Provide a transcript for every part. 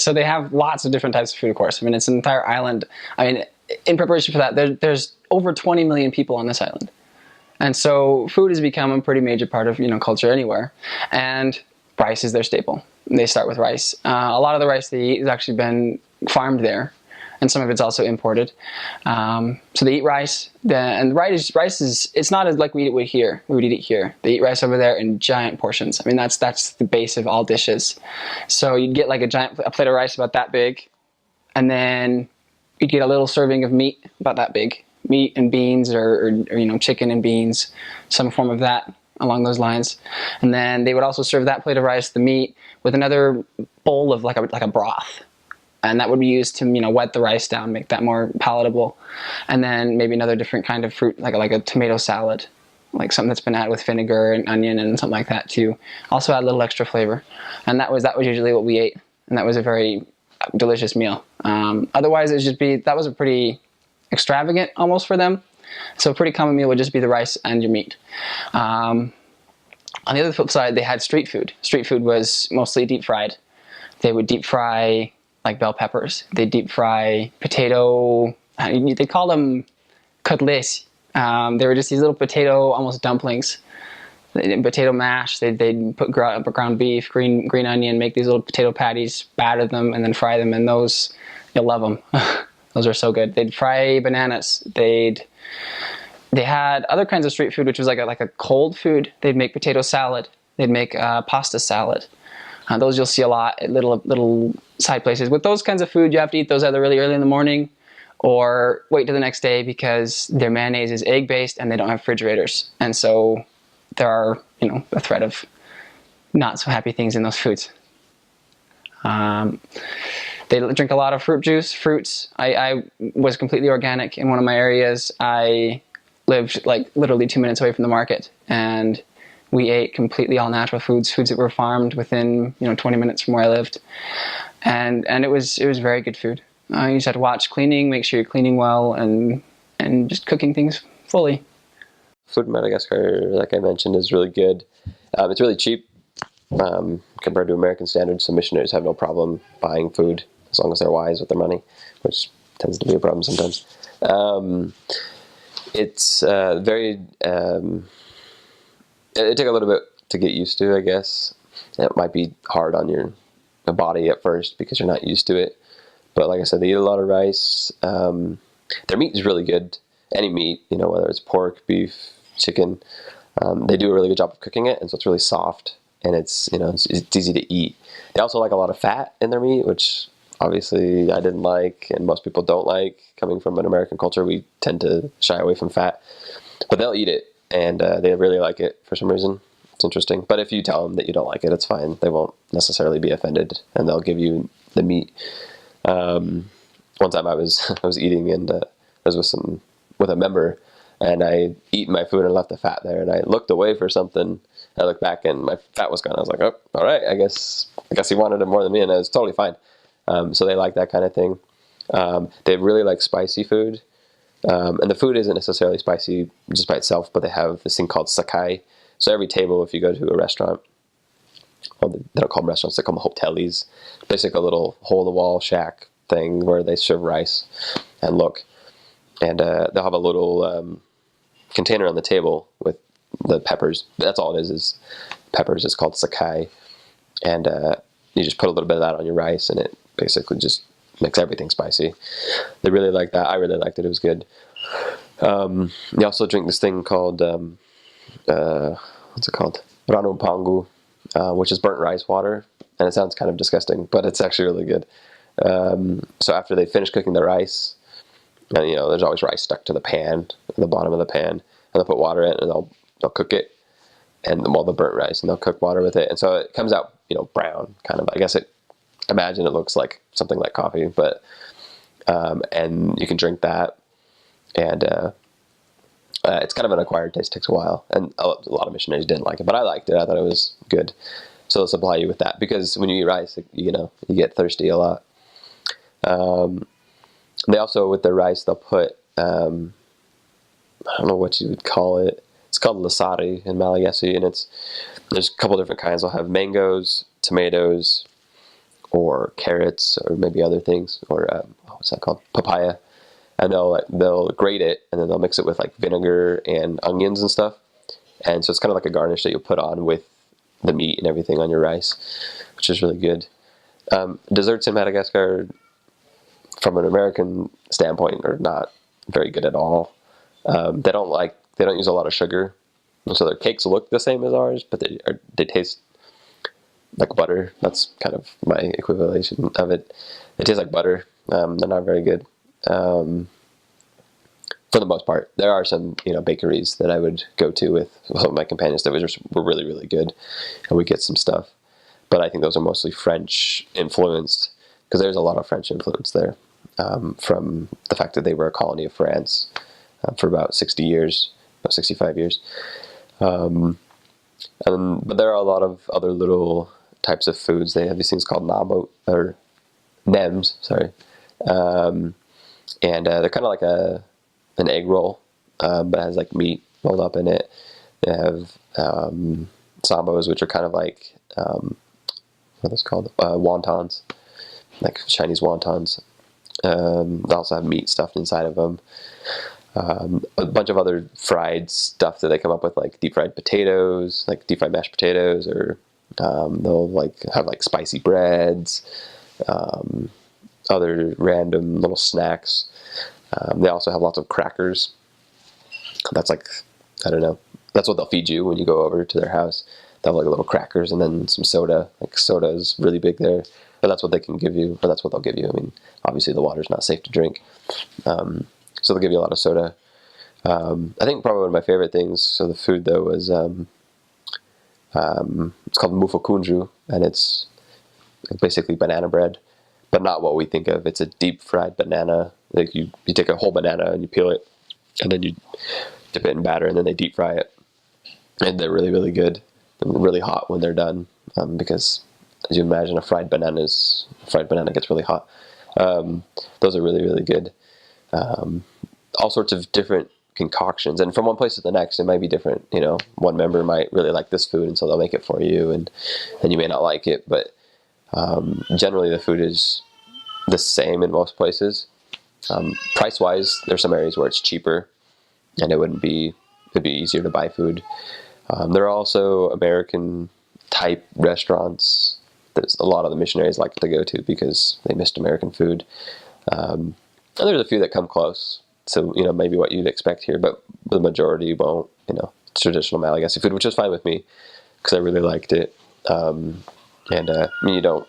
So they have lots of different types of food, of course. I mean, it's an entire island. I mean, in preparation for that, there's over 20 million people on this island. And so food has become a pretty major part of, culture anywhere. And rice is their staple. They start with rice. A lot of the rice they eat has actually been farmed there, and some of it's also imported. So they eat rice, and rice is, it's not as like we would eat it here. They eat rice over there in giant portions. I mean, that's the base of all dishes. So you'd get like a plate of rice about that big, and then you'd get a little serving of meat about that big. Meat and beans, or chicken and beans, some form of that along those lines. And then they would also serve that plate of rice, the meat, with another bowl of like a broth. And that would be used to, wet the rice down, make that more palatable. And then maybe another different kind of fruit, like a tomato salad, like something that's been added with vinegar and onion and something like that to also add a little extra flavor. And that was usually what we ate. And that was a very delicious meal. Otherwise, that was a pretty extravagant almost for them. So a pretty common meal would just be the rice and your meat. On the other flip side, they had street food. Street food was mostly deep fried. They would deep fry like bell peppers. They deep fry potato, they call them cutles. They were just these little potato, almost dumplings. Potato mash, they'd put ground beef, green onion, make these little potato patties, batter them, and then fry them, and those, you'll love them. Those are so good. They'd fry bananas. They had other kinds of street food, which was like a cold food. They'd make potato salad. They'd make pasta salad. Those you'll see a lot at little side places. With those kinds of food, you have to eat those either really early in the morning or wait till the next day, because their mayonnaise is egg-based and they don't have refrigerators. And so there are, a threat of not so happy things in those foods. They drink a lot of fruit juice, fruits. I was completely organic in one of my areas. I lived like literally 2 minutes away from the market, and we ate completely all natural foods that were farmed within 20 minutes from where I lived, and it was very good food. You just had to watch cleaning, make sure you're cleaning well, and just cooking things fully. Food in Madagascar, like I mentioned, is really good. It's really cheap compared to American standards, so missionaries have no problem buying food as long as they're wise with their money, which tends to be a problem sometimes. It's very... it took a little bit to get used to, I guess. It might be hard on your body at first because you're not used to it. But like I said, they eat a lot of rice. Their meat is really good. Any meat, whether it's pork, beef, chicken, they do a really good job of cooking it, and so it's really soft, and it's easy to eat. They also like a lot of fat in their meat, which obviously I didn't like, and most people don't like. Coming from an American culture, we tend to shy away from fat, but they'll eat it, and they really like it for some reason. It's interesting. But if you tell them that you don't like it, it's fine. They won't necessarily be offended, and they'll give you the meat. One time I was eating, and I was with a member, and I eaten my food and left the fat there, and I looked away for something. I looked back and my fat was gone. I was like, oh, all right, I guess he wanted it more than me, and it was totally fine. So they like that kind of thing. They really like spicy food. And the food isn't necessarily spicy just by itself, but they have this thing called sakai. So every table, if you go to a restaurant, well, they don't call them restaurants, they call them hotelis. Basically a little hole-in-the-wall shack thing where they serve rice and they'll have a little container on the table with the peppers. That's all it is peppers. It's called sakai. And you just put a little bit of that on your rice, and it basically just makes everything spicy. They really like that. I really liked it. It was good. You also drink this thing called, what's it called? Ranu pangu, which is burnt rice water. And it sounds kind of disgusting, but it's actually really good. So after they finish cooking the rice, and there's always rice stuck to the pan, at the bottom of the pan, and they'll put water in it, and they'll cook it, and the burnt rice, and they'll cook water with it, and so it comes out brown, kind of. I guess imagine it looks like something like coffee, but and you can drink that, and it's kind of an acquired taste. It takes a while, and a lot of missionaries didn't like it, but I liked it. I thought it was good. So they'll supply you with that, because when you eat rice, you get thirsty a lot. They also, with their rice, they'll put, I don't know what you would call it. It's called lasari in Malagasy, and there's a couple different kinds. They'll have mangoes, tomatoes, or carrots or maybe other things, or what's that called? Papaya. And they'll grate it, and then they'll mix it with like vinegar and onions and stuff. And so it's kind of like a garnish that you'll put on with the meat and everything on your rice, which is really good. Desserts in Madagascar, from an American standpoint, are not very good at all. They don't use a lot of sugar, and so their cakes look the same as ours, but they taste like butter. That's kind of my equivalent of it. They taste like butter. They're not very good. For the most part, there are some bakeries that I would go to with some of my companions that were really, really good, and we get some stuff. But I think those are mostly French influenced, because there's a lot of French influence there, from the fact that they were a colony of France for about 60 years, about 65 years. But there are a lot of other little types of foods. They have these things called nems, sorry. And they're kind of like an egg roll, but it has like meat rolled up in it. They have sambos, which are kind of like what are those called? Wontons, like Chinese wontons. They also have meat stuffed inside of them. A bunch of other fried stuff that they come up with, like deep fried potatoes, like deep fried mashed potatoes, or they'll like have like spicy breads. Other random little snacks. They also have lots of crackers. That's like, I don't know, that's what they'll feed you when you go over to their house. They'll have like little crackers and then some soda. Like soda is really big there. But that's what they can give you, or that's what they'll give you. I mean, obviously the water's not safe to drink. So they'll give you a lot of soda. I think probably one of my favorite things, so the food though, was it's called mufokunju, and it's basically banana bread. But not what we think of. It's a deep fried banana. Like you take a whole banana and you peel it, and then you dip it in batter, and then they deep fry it. And they're really, really good. They're really hot when they're done, because as you imagine, a fried banana gets really hot. Those are really, really good. All sorts of different concoctions, and from one place to the next, it might be different. One member might really like this food, and so they'll make it for you, and you may not like it, but generally the food is the same in most places. Price-wise, there's some areas where it's cheaper, and it'd be easier to buy food. There are also American-type restaurants that a lot of the missionaries like to go to because they missed American food. And there's a few that come close, so maybe what you'd expect here, but the majority won't. It's traditional Malagasy food, which is fine with me because I really liked it. And I mean, you don't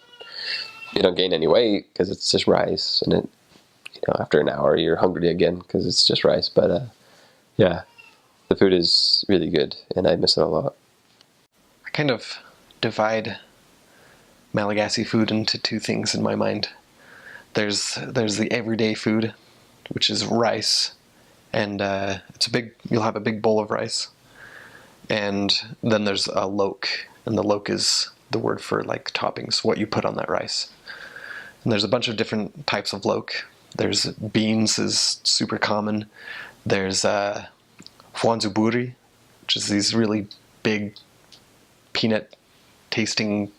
gain any weight because it's just rice, and after an hour you're hungry again because it's just rice. But yeah, the food is really good, and I miss it a lot. I kind of divide Malagasy food into two things in my mind. There's the everyday food, which is rice, and you'll have a big bowl of rice, and then there's a loke, and the loke is the word for like toppings, what you put on that rice. And there's a bunch of different types of loke. There's beans is super common. There's fuanzuburi, which is these really big peanut tasting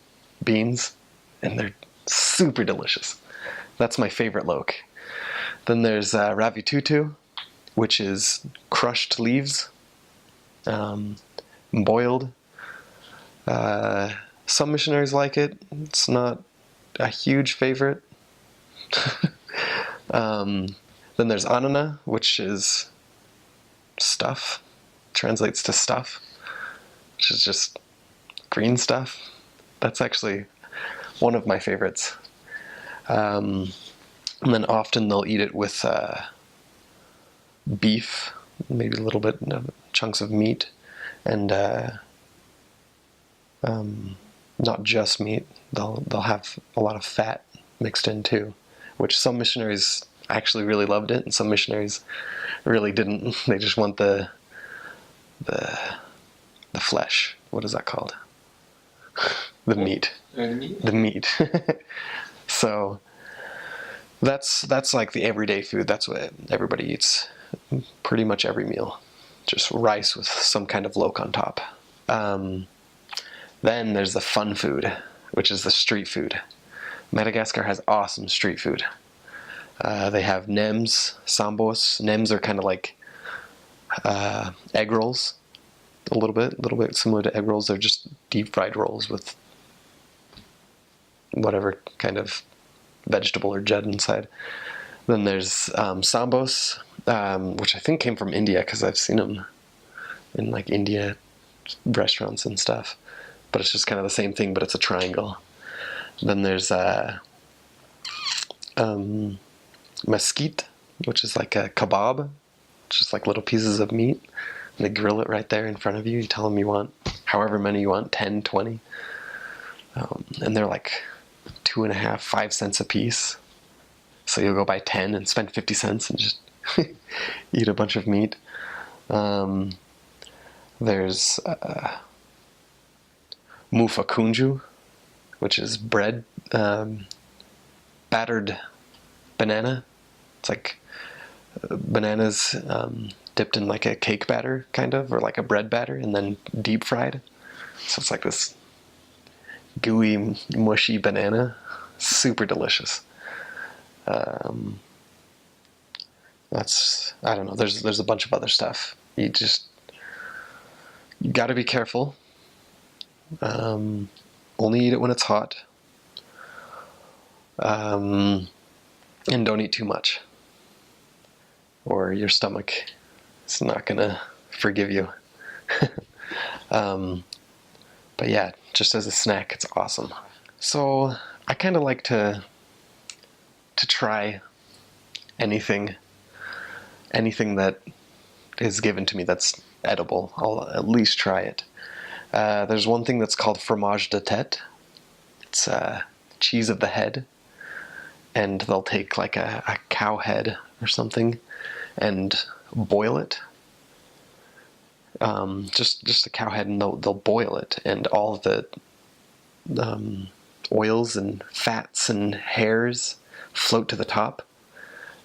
beans, and they're super delicious. That's my favorite loke. Then there's ravitutu, which is crushed leaves, boiled. Some missionaries like it. It's not a huge favorite. Then there's anana, which is stuff. Translates to stuff, which is just green stuff. That's actually one of my favorites. And then often they'll eat it with beef, maybe a little bit chunks of meat, and not just meat. They'll have a lot of fat mixed in too, which some missionaries actually really loved it, and some missionaries really didn't. They just want the flesh. What is that called? The meat. The meat. So that's like the everyday food. That's what everybody eats pretty much every meal. Just rice with some kind of loke on top. Then there's the fun food, which is the street food. Madagascar has awesome street food. They have nems, sambos. Nems are kind of like egg rolls, a little bit similar to egg rolls. They're just deep fried rolls with whatever kind of vegetable or jed inside. Then there's sambos, which I think came from India because I've seen them in like India restaurants and stuff. But it's just kind of the same thing, but it's a triangle. Then there's mesquite, which is like a kebab, just like little pieces of meat. And they grill it right there in front of you. You tell them you want however many you want, 10, 20. And they're like 2.5, 5 cents a piece. So you'll go buy 10 and spend 50 cents and just eat a bunch of meat. There's mufa kunju, which is bread, battered banana. It's like bananas dipped in like a cake batter, kind of, or like a bread batter, and then deep fried. So it's like this gooey, mushy banana. Super delicious. That's, I don't know, there's a bunch of other stuff. You got to be careful. Only eat it when it's hot. And don't eat too much, or your stomach is not gonna forgive you. But yeah, just as a snack, it's awesome. So I kind of like to try anything that is given to me that's edible. I'll at least try it. There's one thing that's called fromage de tête. It's cheese of the head. And they'll take like a cow head or something and boil it. Just a cow head, and they'll boil it, and all of the oils and fats and hairs float to the top.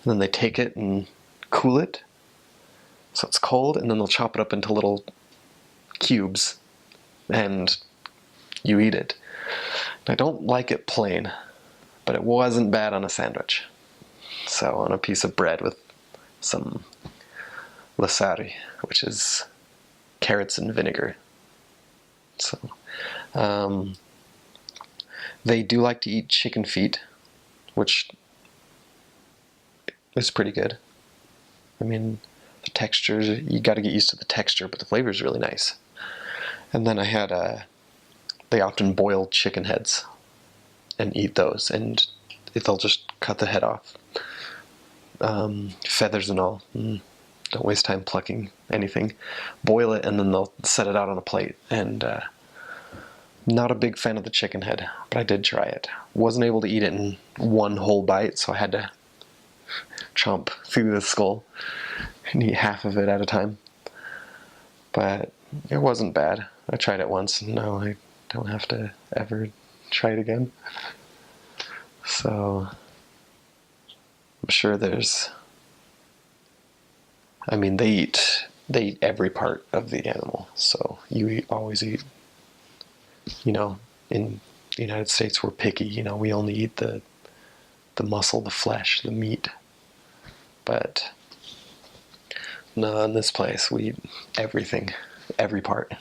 And then they take it and cool it so it's cold, and then they'll chop it up into little cubes, and you eat it. And I don't like it plain, but it wasn't bad on a sandwich. So on a piece of bread with some lasari, which is carrots and vinegar. So they do like to eat chicken feet, which is pretty good. I mean, the texture, you got to get used to the texture, but the flavor is really nice. And then I had they often boil chicken heads and eat those, and they'll just cut the head off, feathers and all. Don't waste time plucking anything. Boil it, and then they'll set it out on a plate. And not a big fan of the chicken head, but I did try it. Wasn't able to eat it in one whole bite, so I had to chomp through the skull and eat half of it at a time. But it wasn't bad. I tried it once, and now I don't have to ever try it again. So I'm sure there's, I mean, they eat every part of the animal. So you always eat, in the United States we're picky, we only eat the muscle, the flesh, the meat. But no, in this place we eat everything, every part.